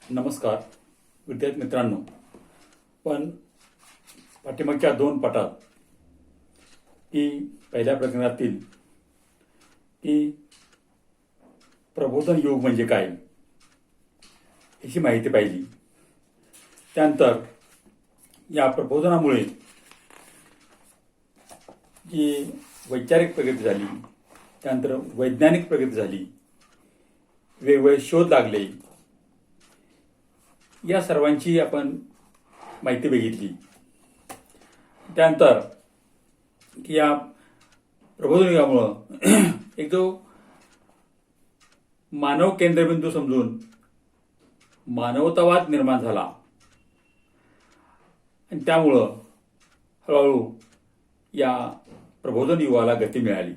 नमस्कार विद्यार्थी मित्रांनो. पण पाठीमागच्या दोन पाठात की पहिल्या प्रकरणातील की प्रबोधन योग म्हणजे काय याची माहिती पाहिली. त्यानंतर या प्रबोधनामुळे जी वैचारिक प्रगती झाली, त्यानंतर वैज्ञानिक प्रगती झाली, वेगवेगळे शोध लागले, या सर्वांची आपण माहिती बघितली. त्यानंतर की या प्रबोधन युगामुळं एक जो मानव केंद्रबिंदू समजून मानवतावाद निर्माण झाला आणि त्यामुळं हळूहळू या प्रबोधन युगाला गती मिळाली.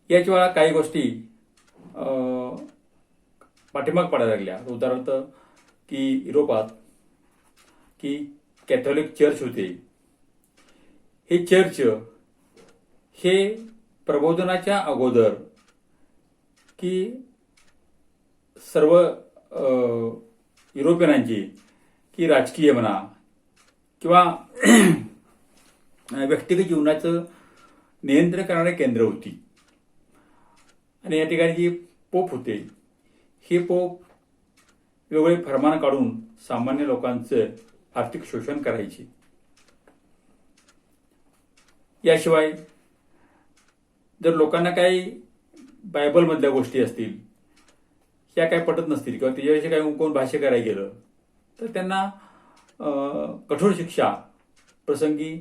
याशिवाय काही गोष्टी पाठीमाग पडायला लागल्या. उदाहरणार्थ की युरोपात की कॅथॉलिक चर्च होते. हे चर्च हे प्रबोधनाच्या अगोदर की सर्व युरोपियनांची की राजकीय म्हणा किंवा व्यक्तिगत जीवनाचं नियंत्रण करणारे केंद्र होती. आणि या ठिकाणी जी पोप होते, हे पोप वेगवेगळे फरमान काढून सामान्य लोकांचं आर्थिक शोषण करायचे. याशिवाय जर लोकांना काही बायबलमधल्या गोष्टी असतील, ह्या काही पटत नसतील किंवा त्याच्याविषयी काही कोण भाष्य करायला गेलं तर त्यांना कठोर शिक्षा, प्रसंगी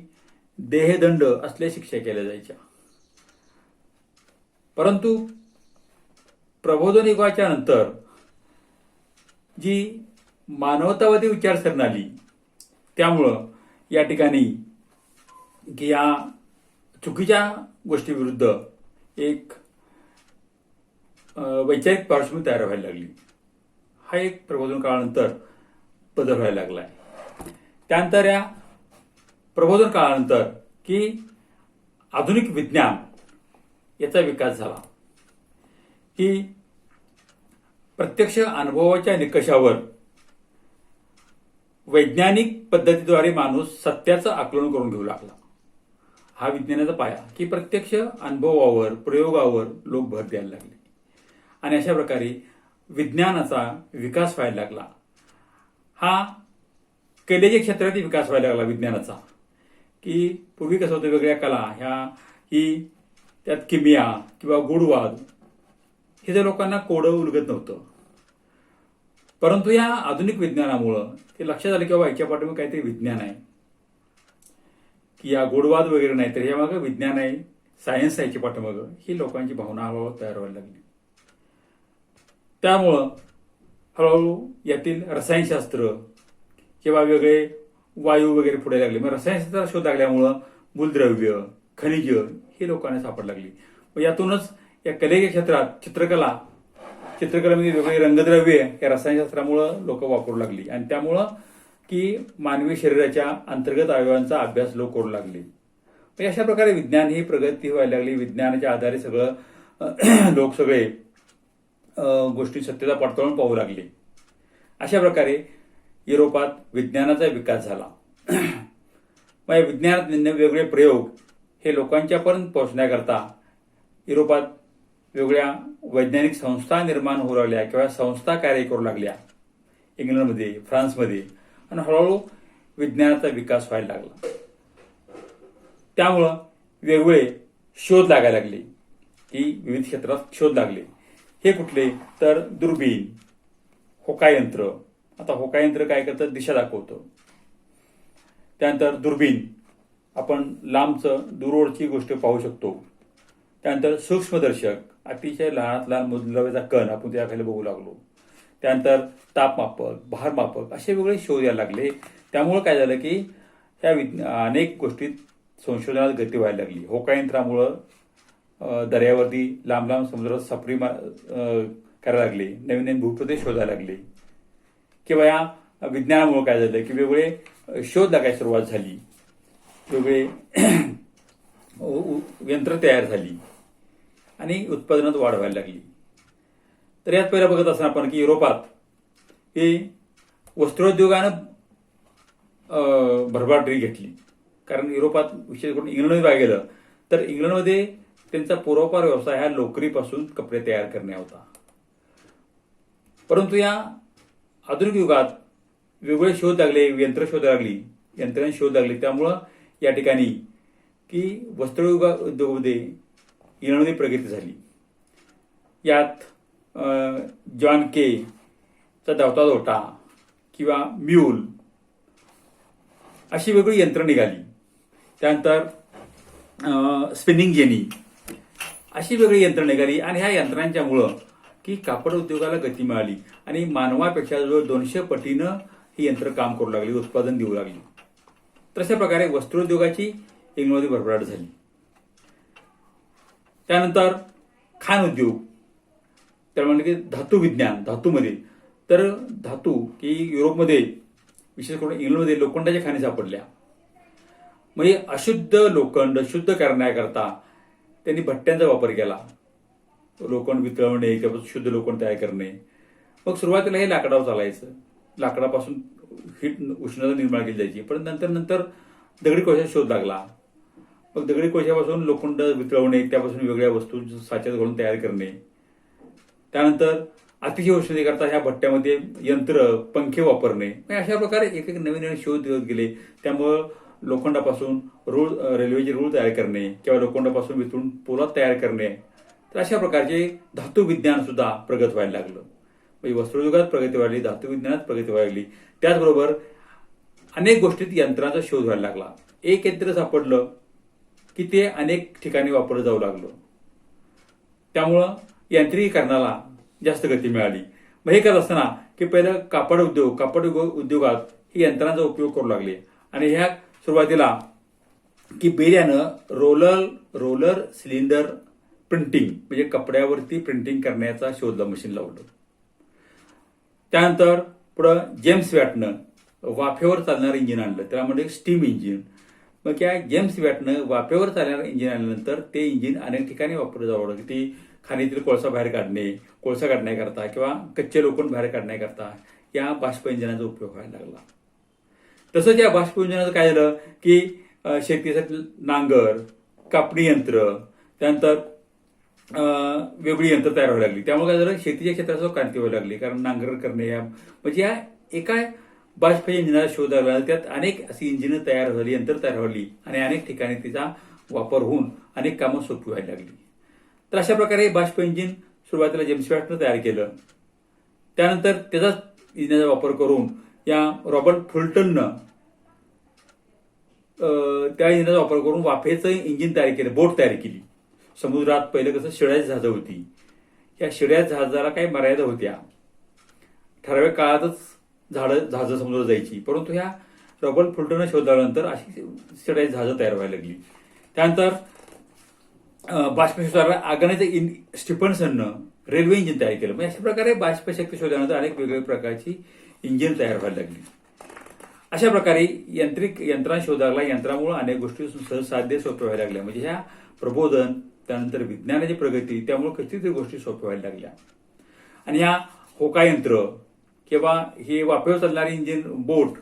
देहदंड असल्या शिक्षा केल्या जायच्या. परंतु प्रबोधन युगाच्या नंतर जी मानवतावादी विचारसरणी आली, त्यामुळं या ठिकाणी की या चुकीच्या गोष्टीविरुद्ध एक वैचारिक पार्श्वभूमी तयार व्हायला लागली. हा एक प्रबोधन काळानंतर बदल व्हायला लागलाय. त्यानंतर या प्रबोधन काळानंतर की आधुनिक विज्ञान याचा विकास झाला की प्रत्यक्ष अनुभवाच्या निकषावर वैज्ञानिक पद्धतीद्वारे माणूस सत्याचं आकलन करून घेऊ लागला. हा विज्ञानाचा पाया की प्रत्यक्ष अनुभवावर, प्रयोगावर लोक भर द्यायला लागले आणि अशा प्रकारे विज्ञानाचा विकास व्हायला लागला. हा कलेच्या क्षेत्रातील विकास व्हायला लागला विज्ञानाचा. की पूर्वी कसं होतं, वेगळ्या कला ही त्यात किमिया किंवा गूढवाद हे जर लोकांना कोडं उलगत नव्हतं. परंतु या आधुनिक विज्ञानामुळं ते लक्षात आलं की बाबा याच्या पाठीमागे काहीतरी विज्ञान आहे, की या गूढवाद वगैरे नाही तर यामागं विज्ञान आहे, सायन्स आहे याच्या पाठीमागं, ही लोकांची भावना हळूहळू तयार व्हायला लागली. त्यामुळं हळूहळू यातील रसायनशास्त्र किंवा वेगळे वायू वगैरे पुढे लागले. मग रसायनशास्त्राचा शोध लागल्यामुळं मूलद्रव्य, खनिज ही लोकांना सापड लागली. मग यातूनच या कलेच्या क्षेत्रात चित्रकलेमध्ये वेगवेगळे रंगद्रव्ये या रसायनशास्त्रामुळं लोक वापरू लागली आणि त्यामुळं की मानवी शरीराच्या अंतर्गत अवयवांचा अभ्यास लोक करू लागले. मग अशा प्रकारे विज्ञान ही प्रगती व्हायला लागली. विज्ञानाच्या आधारे सगळं लोक सगळे गोष्टी सत्यता पडताळून पाहू लागले. अशा प्रकारे युरोपात विज्ञानाचा विकास झाला. मग या विज्ञानात वेगवेगळे प्रयोग हे लोकांच्यापर्यंत पोहोचण्याकरता युरोपात वेगवेगळ्या वैज्ञानिक संस्था निर्माण होऊ लागल्या किंवा संस्था कार्य करू लागल्या इंग्लंडमध्ये, फ्रान्समध्ये, आणि हळूहळू विज्ञानाचा विकास व्हायला लागला. त्यामुळं वेगवेगळे शोध लागायला लागले की विविध क्षेत्रात शोध लागले. हे कुठले तर दुर्बीण, होकायंत्र. आता होकायंत्र काय करतं, दिशा दाखवतं. त्यानंतर दुर्बीण आपण लांबचं दूरवरची गोष्ट पाहू शकतो. त्यानंतर सूक्ष्मदर्शक, अतिशय लहानात लहान मूलद्रव्याचा कण आपण त्याखाली बघू लागलो. त्यानंतर तापमापक, भारमापक असे वेगळे शोध यायला लागले. त्यामुळं काय झालं की ह्या अनेक गोष्टीत संशोधनात गती व्हायला लागली. होकायंत्रामुळं दर्यावरती लांब लांब समुद्रात सफरी करायला लागले, नवीन नवीन भूप्रदेश शोधायला लागले. किंवा या विज्ञानामुळे काय झालं की वेगवेगळे शोध लागायला सुरुवात झाली, वेगवेगळे यंत्र तयार झाली आणि उत्पादनात वाढ व्हायला लागली. तर यात पहिलं बघत असताना आपण की युरोपात हे वस्त्रोद्योगानं भरभराटी घेतली. कारण युरोपात विशेष करून इंग्लंडमध्ये बघायला गेलं तर इंग्लंडमध्ये त्यांचा पूर्वापार व्यवसाय हा लोकरीपासून कपडे तयार करणे होता. परंतु या आधुनिक युगात वेगवेगळे शोध लागले, यंत्रणा शोध लागली. त्यामुळं या ठिकाणी की वस्त्रोद्योगामध्ये इंग्लंडमध्ये प्रगती झाली. यात जॉन के चा धावता दोटा किंवा म्यूल अशी वेगळी यंत्र निघाली. त्यानंतर स्पिनिंग जेनी अशी वेगळी यंत्र निघाली आणि ह्या यंत्रांच्यामुळं की कापड उद्योगाला गती मिळाली आणि मानवापेक्षा जवळ 200 पटीनं ही यंत्र काम करू लागली, उत्पादन देऊ लागली. तशा प्रकारे वस्त्रोद्योगाची इंग्लंडमध्ये भरभराट झाली. त्यानंतर खाण उद्योग, त्याला म्हणजे की धातू विज्ञान, धातूमध्ये तर धातू की युरोपमध्ये विशेष करून इंग्लंडमध्ये लोखंडाच्या खाणी सापडल्या. म्हणजे अशुद्ध लोखंड शुद्ध करण्याकरता त्यांनी भट्ट्यांचा वापर केला. लोखंड वितळवणे, त्यापासून शुद्ध लोखंड तयार करणे. मग सुरुवातीला हे लाकडावर चालायचं, लाकडापासून उष्णता निर्माण केली जायची. पण नंतर दगडी कोळशाचा शोध लागला. मग दगडी कोळशापासून लोखंड वितळवणे, त्यापासून वेगळ्या वस्तू साच्यात घालून तयार करणे. त्यानंतर अतिशय उष्णतेकरता ह्या भट्ट्यामध्ये यंत्र, पंखे वापरणे. अशा प्रकारे एक नवीन शोध होत गेले. त्यामुळं लोखंडापासून रेल्वेचे रूळ तयार करणे किंवा लोखंडापासून वितळून पोलाद तयार करणे. तर अशा प्रकारचे धातू विज्ञान सुद्धा प्रगत व्हायला लागलं. म्हणजे वस्त्रोद्योगात प्रगती वाढली, धातू विज्ञानात प्रगती व्हायला लागली. त्याचबरोबर अनेक गोष्टीत यंत्राचा शोध व्हायला लागला. एक यंत्र सापडलं की ते अनेक ठिकाणी वापरलं जाऊ लागलं. त्यामुळं यांत्रिकीकरणाला जास्त गती मिळाली. मग हे करत असताना की पहिलं कापड उद्योगात ही यंत्रांचा उपयोग करू लागले आणि ह्या सुरुवातीला की बेल्यानं रोलर सिलेंडर प्रिंटिंग म्हणजे कपड्यावरती प्रिंटिंग करण्याचा शोध मशीन लावलं. त्यानंतर पुढं जेम्स वॅटनं वाफेवर चालणारं इंजिन आणलं, त्याला म्हणजे स्टीम इंजिन. मग या जेम्स वॅटनं वाफेवर चालणारं इंजिन आणल्यानंतर ते इंजिन अनेक ठिकाणी वापरलं जावं लागलं. ती खाणीतील कोळसा बाहेर काढणे, कोळसा काढण्याकरता किंवा कच्चे लोखंड बाहेर काढण्याकरता या बाष्प इंजिनाचा उपयोग व्हायला लागला. तसंच या बाष्प इंजिनाचं काय झालं की शेतीसाठी नांगर, कापणी यंत्र, त्यानंतर वेगळी यंत्र तयार व्हायला लागली. त्यामुळे काय झालं, शेतीच्या क्षेत्रात क्रांती व्हायला लागली. कारण नांगर करणे म्हणजे या एका बाष्प इंजिनाचा शोध लागला. त्यात अनेक अशी इंजिनं तयार झाली, यंत्र तयार झाली आणि अनेक ठिकाणी तिचा वापर होऊन अनेक कामं सोपी व्हायला लागली. तर अशा प्रकारे बाष्प इंजिन सुरुवातीला जेम्स वॅटनं तयार केलं. त्यानंतर त्याचाच इंजिनाचा वापर करून या रॉबर्ट फुल्टननं त्या इंजिनाचा वापर करून वाफेचं इंजिन तयार केलं, बोट तयार केली. समुद्रात पहिलं कसं शिड्याची जहाजं होती. या शिड्या जहाजाला काही मर्यादा होत्या. ठराविक काळातच जहाजं समुद्रात जायची. परंतु ह्या रॉबर्ट फुल्टननं शोध लावल्यानंतर अशी शिड्याची जहाजं तयार व्हायला लागली. त्यानंतर बाष्पशक्तीद्वारे आगण्याचं स्टीफन्सननं रेल्वे इंजिन तयार केलं. म्हणजे अशा प्रकारे बाष्पशक्ती शोधल्यानंतर अनेक वेगवेगळ्या प्रकारची इंजिन तयार व्हायला लागली. अशा प्रकारे यंत्रणा शोध लागला. यंत्रामुळे अनेक गोष्टी सहज साध्य सोप्या व्हायला लागल्या. म्हणजे ह्या प्रबोधन, त्यानंतर विज्ञानाची प्रगती, त्यामुळे कितीतरी गोष्टी सोप्या व्हायला लागल्या. आणि ह्या होका यंत्र किंवा हे वाफेवर चालणारी इंजिन, बोट,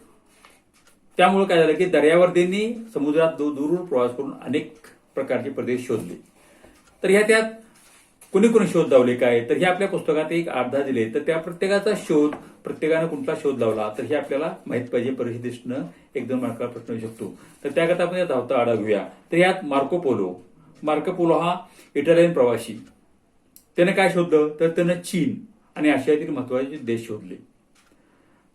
त्यामुळे काय झालं की दर्यावर त्यांनी समुद्रात दूर प्रवास करून अनेक प्रकारचे प्रदेश शोधले. तर ह्या त्यात कोणी शोध लावले काय, तर हे आपल्या पुस्तकात एक अर्धा दिले. तर त्या प्रत्येकाचा शोध, प्रत्येकानं कोणता शोध लावला तर हे आपल्याला माहित पाहिजे. परीक्षेदृष्टीनं 1-2 मार्काला प्रश्न येऊ शकतो. तर त्याकरता आपण या धावता आढावा घेऊया. तर यात मार्को पोलो हा इटालियन प्रवासी. त्याने काय शोधलं तर त्यानं चीन आणि आशियातील महत्वाचे देश शोधले.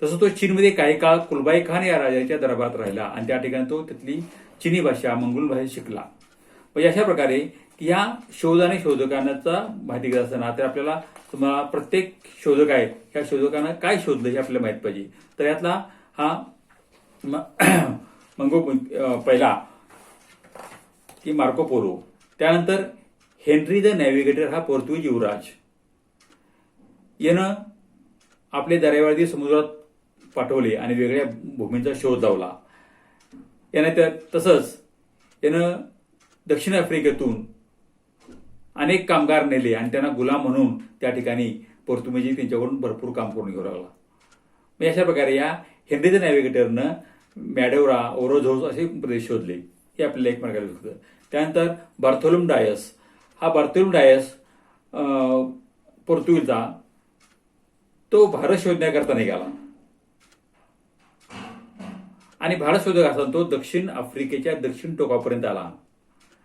तसं तो चीनमध्ये काही काळ कुलबाई खान या राजाच्या दरबारात राहिला आणि त्या ठिकाणी तो तिथली चीनी भाषा, मंगोल भाषा शिकला. म्हणजे अशा प्रकारे या शोध आणि शोधकांचा माहिती घेत असताना तर आपल्याला तुम्हाला प्रत्येक शोधक आहे ह्या शोधकानं काय शोधलं हे आपल्याला माहित पाहिजे. तर यातला हा पहिला की मार्को पोलो, त्यानंतर हेनरी द नॅव्हिगेटर हा पोर्तुगीज युवराज. यानं आपले दर्यावादी समुद्रात पाठवले आणि वेगळ्या भूमींचा शोध लावला. तसंच यानं दक्षिण आफ्रिकेतून अनेक कामगार नेले आणि त्यांना गुलाम म्हणून त्या ठिकाणी पोर्तुगीज त्यांच्याकडून भरपूर काम करून घेऊ लागला. मग अशा प्रकारे या हेनरी द नॅव्हिगेटरनं मॅडेवरा, ओरोझोस असे प्रदेश शोधले. हे आपल्याला एक मार्गाला होतं. त्यानंतर बार्थोलोम डायस, हा बार्थोलोम डायस पोर्तुगीजचा, तो भारत शोधण्याकरता निघाला आणि भारत शोधत असताना तो दक्षिण आफ्रिकेच्या दक्षिण टोकापर्यंत आला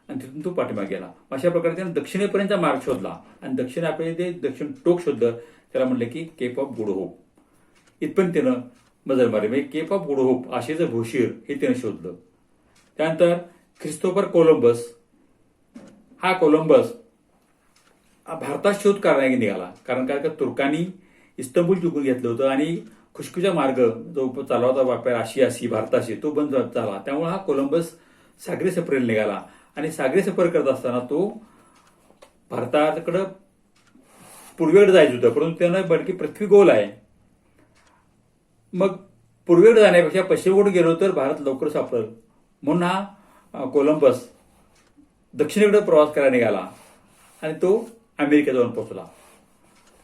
आणि तिथून तो पाठीमागे गेला. अशा प्रकारे त्याने दक्षिणेपर्यंतचा मार्ग शोधला आणि दक्षिण आफ्रिकेचे दक्षिण टोक शोधलं. त्याला म्हणलं की केप ऑफ गुड होप. इथपर्यंत त्यानं मजल मारली. म्हणजे केप ऑफ गुड होप आशेचं भोशीर हे त्यानं शोधलं. त्यानंतर ख्रिस्तोफर कोलंबस, हा कोलंबस भारतात शोध करण्यासाठी निघाला. कारण काय, तुर्कांनी इस्तंबूल जिंकून घेतलं होतं आणि खुशकीचा मार्ग जो चालला होता व्यापार आशियाशी भारताशी, तो बंद झाला. त्यामुळे हा कोलंबस सागरी सफरेला निघाला आणि सागरी सफर करत असताना तो भारताकडं पूर्वेकडे जायचं होतं, परंतु त्यानं बडकी पृथ्वी गोल आहे, मग पूर्वेकडे जाण्यापेक्षा पश्चिमेकडे गेलो तर भारत लवकर सापडेल, म्हणून हा कोलंबस दक्षिणेकडे प्रवास करायला निघाला आणि तो अमेरिकेत जाऊन पोहोचला.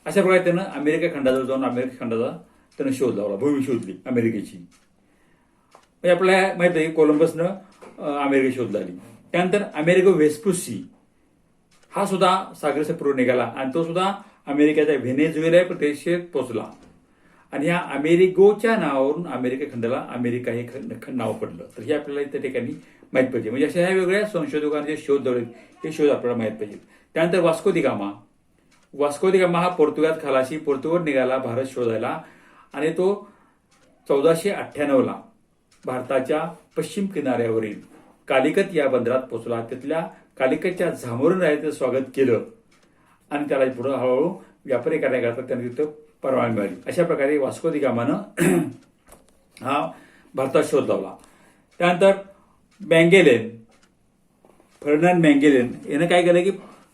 अशा प्रकारे त्यानं अमेरिका खंडाजवळ जाऊन अमेरिका खंडाचा त्यानं शोध लावला, भूमी शोधली अमेरिकेची. म्हणजे आपल्याला माहित आहे कोलंबसनं अमेरिका शोध लावली. त्यानंतर अमेरिको वेस्पुसी, हा सुद्धा सागरी सफरेवर निघाला आणि तो सुद्धा अमेरिकेच्या व्हेनेझुएला प्रदेशात पोहोचला आणि ह्या अमेरिगोच्या नावावरून अमेरिका खंडाला अमेरिका हे नाव पडलं. तर हे आपल्याला त्या ठिकाणी माहित पाहिजे. म्हणजे अशा ह्या वेगळ्या संशोधकांचे शोध लावले, हे शोध आपल्याला माहित पाहिजे. त्यानंतर वास्को दी गामा, वास्को दी गामा हा पोर्तुगात खलाशी पोर्तुगाल निघाला भारत शोधायला आणि तो 1498ला भारताच्या पश्चिम किनाऱ्यावरील कालिकत या बंदरात पोहोचला. तिथल्या कालिकतच्या झामोरीन राजाचं स्वागत केलं आणि त्याला पुढे हळूहळू व्यापारी करण्याकरता त्यांना तिथं परवानगी मिळाली. अशा प्रकारे वास्को दी गामानं हा भारतात शोध लावला. त्यानंतर मॅगेलन, फर्डिनांड मॅगेलन यानं काय केलं की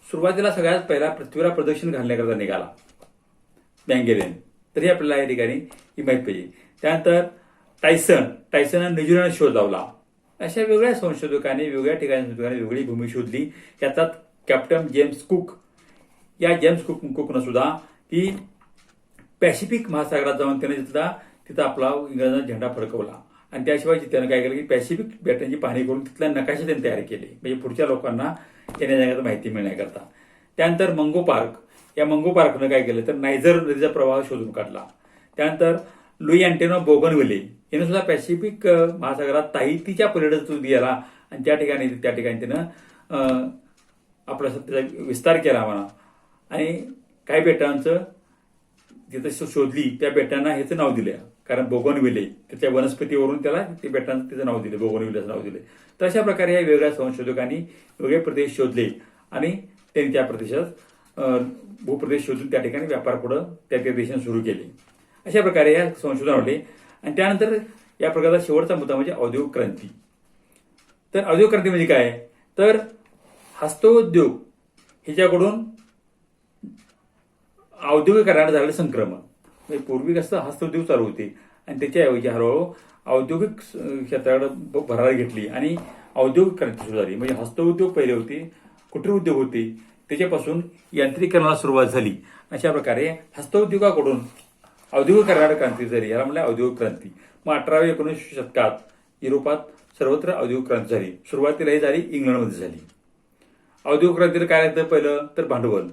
सुरुवातीला सगळ्यात पहिला पृथ्वीला प्रदक्षिण घालण्याकरता निघाला मॅगेलन. तरी आपल्याला या ठिकाणी ही माहित पाहिजे. त्यानंतर टायसननं न्यूझीलंड शोध लावला. अशा वेगळ्या संशोधकांनी वेगळ्या ठिकाणी वेगळी भूमी शोधली. याच्यात कॅप्टन जेम्स कुक, या जेम्स कुकनं सुद्धा ती पॅसिफिक महासागरात जाऊन त्याने तिथं आपला इंग्रजांचा झेंडा फडकवला आणि त्याशिवाय त्यानं काय केलं की पॅसिफिक बेटांची पाहणी करून तिथला नकाशा त्यांनी तयार केले, म्हणजे पुढच्या लोकांना येण्या जाण्याकरता माहिती मिळण्याकरता. त्यानंतर मंगो पार्क, या मंगो पार्कनं काय केलं तर नायजर नदीचा प्रवाह शोधून काढला. त्यानंतर लुई अँटेनो बोगनविले यानं सुद्धा पॅसिफिक महासागरात ताहितीच्या पलीकडे गेला आणि त्या ठिकाणी त्यानं आपला त्याचा विस्तार केला म्हणा आणि काही बेटांचं जिथं शोधली त्या बेटांना ह्याचं नाव दिलं, कारण बोगनविले त्याच्या वनस्पतीवरून त्याला ते बेटांचं त्याचं नाव दिलं, बोगनविल्याचं नाव दिलं. तर अशा प्रकारे या वेगळ्या संशोधकांनी वेगळे प्रदेश शोधले आणि त्यांनी त्या प्रदेशात भूप्रदेश शोधून त्या ठिकाणी व्यापार पुढं त्या देशाने सुरू केले. अशा प्रकारे या संशोधन वाढले. आणि त्यानंतर या प्रकारचा शेवटचा मुद्दा म्हणजे औद्योगिक क्रांती. तर औद्योगिक क्रांती म्हणजे काय, तर हस्तोद्योग ह्याच्याकडून औद्योगिकरणात झालेलं संक्रमण. म्हणजे पूर्वी कसं हस्तोद्योग चालू होते आणि त्याच्याऐवजी हळूहळू औद्योगिक क्षेत्राकडे भरारी घेतली आणि औद्योगिक क्रांती सुरू झाली. म्हणजे हस्तोद्योग पहिले होते, कुटीर उद्योग होते, त्याच्यापासून यांत्रिकरणाला सुरुवात झाली. अशा प्रकारे हस्तोद्योगाकडून औद्योगिकरणाला क्रांती झाली, याला म्हणलं औद्योगिक क्रांती. मग 18व्या-19व्या शतकात युरोपात सर्वत्र औद्योगिक क्रांती झाली. सुरुवातीला ही झाली इंग्लंडमध्ये झाली. औद्योगिक क्रांतीला काय लागतं पहिलं तर भांडवल.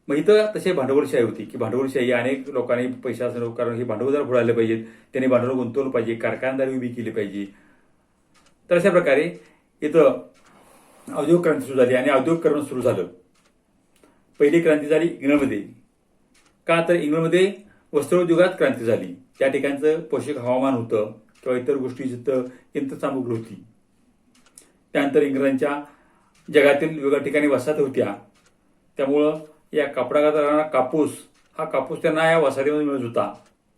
मग इथं तसे भांडवलशाही होती की भांडवलशाही अनेक लोकांनी पैसा असणं, कारण हे भांडवल जर बुडाले पाहिजेत, त्यांनी भांडवल गुंतवलं पाहिजे, कारखानदारी उभी केली पाहिजे. तर अशा प्रकारे इथं औद्योगिक क्रांती सुरू झाली आणि औद्योगिकरण सुरू झालं. पहिली क्रांती झाली इंग्लंडमध्ये. का तर इंग्लंडमध्ये वस्त्रोद्योगात क्रांती झाली. त्या ठिकाणचं पोषक हवामान होतं किंवा इतर गोष्टी जिथं यंत्रसामुग्री होती. त्यानंतर इंग्रजांच्या जगातील वेगवेगळ्या ठिकाणी वसाहती होत्या, त्यामुळं या कापडाकरता राहणारा कापूस, हा कापूस त्यांना या वसाहतीमध्ये मिळत होता.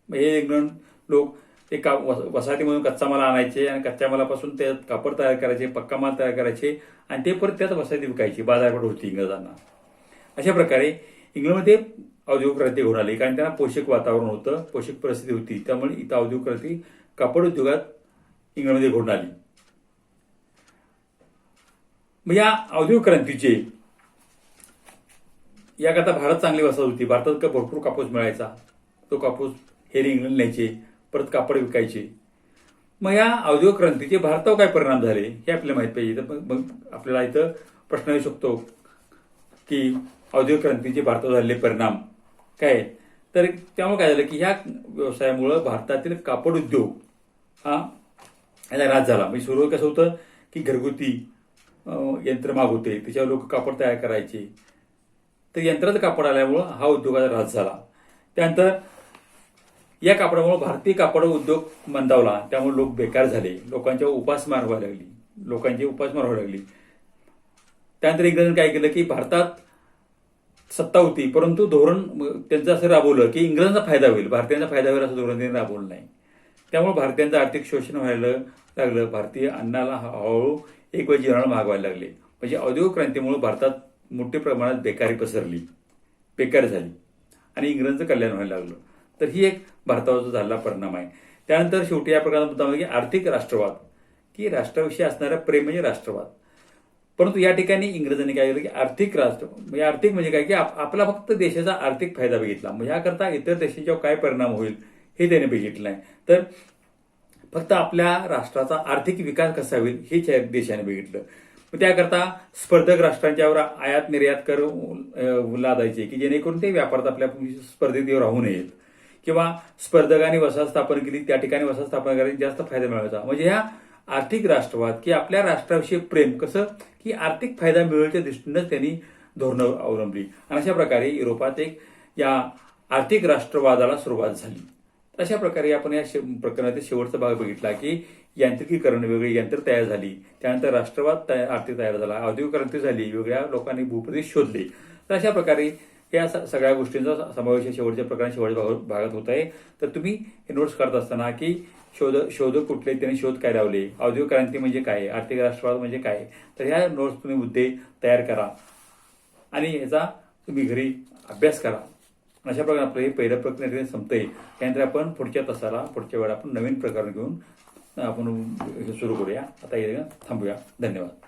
हे इंग्लंड लोक ते वसाहतीमधून कच्चा माल आणायचे आणि कच्च्या मालापासून ते कापड तयार करायचे, पक्का माल तयार करायचे आणि ते परत त्यात वसाहती विकायची, बाजारपेठ होती इंग्रजांना. अशा प्रकारे इंग्लंडमध्ये औद्योगिक क्रांती घडून आली, कारण त्यांना पोषक वातावरण होतं, पोषक परिस्थिती होती. त्यामुळे इथं औद्योगिक क्रांती कापड उद्योगात इंग्लंडमध्ये घडून आली. मग या औद्योगिक क्रांतीचे याकरता भारत चांगली वसाहत होती. भारतात भरपूर कापूस मिळायचा. तो कापूस हे इंग्लंड न्यायचे, परत कापड विकायचे. मग या औद्योगिक क्रांतीचे भारतावर काय परिणाम झाले हे आपल्याला माहित पाहिजे. तर मग आपल्याला इथं प्रश्न येऊ शकतो की औद्योगिक क्रांतीचे भारतावर झालेले परिणाम काय. तर त्यामुळे काय झालं की ह्या व्यवसायामुळं भारतातील कापड उद्योग हा याचा ऱ्हास झाला. म्हणजे सुरू कसं होतं की घरगुती यंत्र महाग होते, त्याच्यावर लोक कापड तयार करायचे. तर यंत्राचं कापड आल्यामुळं हा उद्योगाचा ऱ्हास झाला. त्यानंतर या कापडामुळे भारतीय कापड उद्योग मंदावला. त्यामुळे लोक बेकार झाले, लोकांच्या उपासमार व्हायला लागली. त्यानंतर इंग्रजांनी काय केलं की भारतात सत्ता होती, परंतु धोरण त्यांचं असं राबवलं की इंग्रजांचा फायदा होईल, भारतीयांचा फायदा होईल असं धोरण त्यांनी राबवलं नाही. त्यामुळे भारतीयांचं आर्थिक शोषण व्हायला लागलं. भारतीय अन्नाला हळूहळू एक वेळ जीवनाला महाग व्हायला लागले. म्हणजे औद्योगिक क्रांतीमुळे भारतात मोठ्या प्रमाणात बेकारी पसरली, बेकार झाली आणि इंग्रजांचं कल्याण व्हायला लागलं. तर ही एक भारतावर झालेला परिणाम आहे. त्यानंतर शेवटी या प्रकारात मुद्दा म्हणजे की आर्थिक राष्ट्रवाद, की राष्ट्राविषयी असणारा प्रेम म्हणजे राष्ट्रवाद. परंतु या ठिकाणी इंग्रजांनी काय केलं की आर्थिक राष्ट्र म्हणजे आर्थिक म्हणजे काय की आपला फक्त देशाचा आर्थिक फायदा बघितला. म्हणजे याकरता इतर देशांच्यावर काय परिणाम होईल हे त्याने बघितलं नाही. तर फक्त आपल्या राष्ट्राचा आर्थिक विकास कसा होईल हेच या देशाने बघितलं. त्याकरता स्पर्धक राष्ट्रांच्यावर आयात निर्यात कर लादायचे की जेणेकरून ते व्यापारात आपल्या स्पर्धेत राहू नयेत. किंवा स्पर्धकांनी वसाहत स्थापन केली, त्या ठिकाणी वसाहत स्थापन करायला जास्त फायदा मिळवायचा. म्हणजे ह्या आर्थिक राष्ट्रवाद की आपल्या राष्ट्राविषयी प्रेम कसं की आर्थिक फायदा मिळवण्याच्या दृष्टीनेच त्यांनी धोरणं अवलंबली. आणि अशा प्रकारे युरोपात एक या आर्थिक राष्ट्रवादाला सुरुवात झाली. अशा प्रकारे आपण या प्रकरणातील शेवटचा भाग बघितला की यांत्रिकीकरण, वेगळी यंत्र तयार झाली, त्यानंतर राष्ट्रवाद आर्थिक तयार झाला, औद्योगिक क्रांती झाली, वेगळ्या लोकांनी भूप्रदेश शोधले. तर अशा प्रकारे या सगळ्या गोष्टींचा समावेश शेवटच्या प्रकरणात शेवटच्या भागात होत आहे. तर तुम्ही हे नोट्स करत असताना की शोध कुठले, त्यांनी शोध काय लावले, औद्योगिक क्रांती म्हणजे काय, आर्थिक राष्ट्रवाद म्हणजे काय, तर ह्या नोट्स तुम्ही मुद्दे तयार करा आणि याचा तुम्ही घरी अभ्यास करा. अशा प्रकारे आपलं हे पहिलं प्रकरण संपतंय. त्यानंतर आपण पुढच्या वेळेला आपण नवीन प्रकरण घेऊन आपण सुरू करूया. आता थांबूया. धन्यवाद.